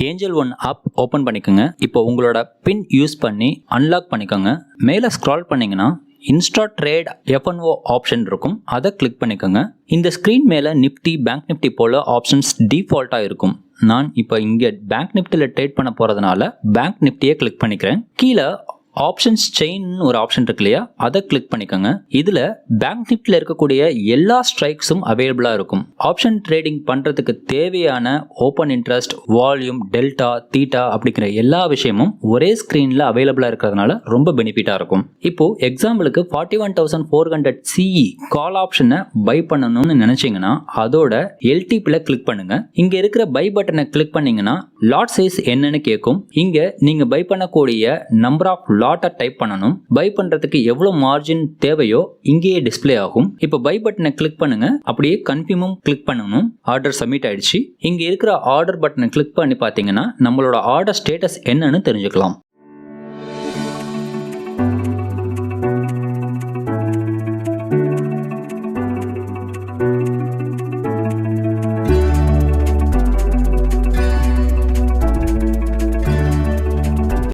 Angel one app open பண்ணிக்கோங்க. இப்போ உங்களோட பின் யூஸ் பண்ணி அன்லாக் பண்ணிக்கோங்க. மேலே ஸ்க்ரால் பண்ணிங்கன்னா இன்ஸ்டா ட்ரேட் எஃப்என்ஓ ஆப்ஷன் இருக்கும். அதை கிளிக் பண்ணிக்கோங்க. இந்த ஸ்க்ரீன் மேலே நிஃப்டி பேங்க் நிஃப்டி போல ஆப்ஷன்ஸ் டிஃபால்ட்டாக இருக்கும். நான் இப்போ இங்கே பேங்க் நிஃப்டியில் ட்ரேட் பண்ண போகிறதுனால பேங்க் நிஃப்டியை கிளிக் பண்ணிக்கிறேன். கீழே ஆப்ஷன்ஸ் செயின் ஒரு ஆப்ஷன் இருக்கு இல்லையா, அதை கிளிக் பண்ணிக்கோங்க. இதுல பேங்க் நிஃப்டியில் இருக்கக்கூடிய எல்லா ஸ்ட்ரைக்ஸும் அவைலபிளா இருக்கும். ஆப்ஷன் ட்ரேடிங் பண்றதுக்கு தேவையான open interest, volume, delta, theta அப்படிங்கிற எல்லா விஷயமும் ஒரே ஸ்கிரீன்ல அவைலபிளா இருக்கிறதுனால ரொம்ப பெனிஃபிட்டா இருக்கும். இப்போ எக்ஸாம்பிளுக்கு 41,400 CE கால் ஆப்ஷனை பை பண்ணணும்னு நினைச்சீங்கன்னா அதோட எல்டிபில கிளிக் பண்ணுங்க. இங்க இருக்கிற பை பட்டனை கிளிக் பண்ணீங்கன்னா லாட் சைஸ் என்னன்னு கேட்கும். இங்க நீங்க பை பண்ணக்கூடிய நம்பர் ஆஃப் லாட்டை டைப் பண்ணணும். பை பண்றதுக்கு எவ்வளவு மார்ஜின் தேவையோ இங்கேயே டிஸ்ப்ளே ஆகும். இப்போ பை பட்டனை கிளிக் பண்ணுங்க. அப்படியே கன்ஃபார்மும் கிளிக் பண்ணணும். ஆர்டர் சப்மிட் ஆயிடுச்சு. இங்க இருக்கிற ஆர்டர் பட்டனை கிளிக் பண்ணி பார்த்தீங்கன்னா நம்மளோட ஆர்டர் ஸ்டேட்டஸ் என்னன்னு தெரிஞ்சுக்கலாம்.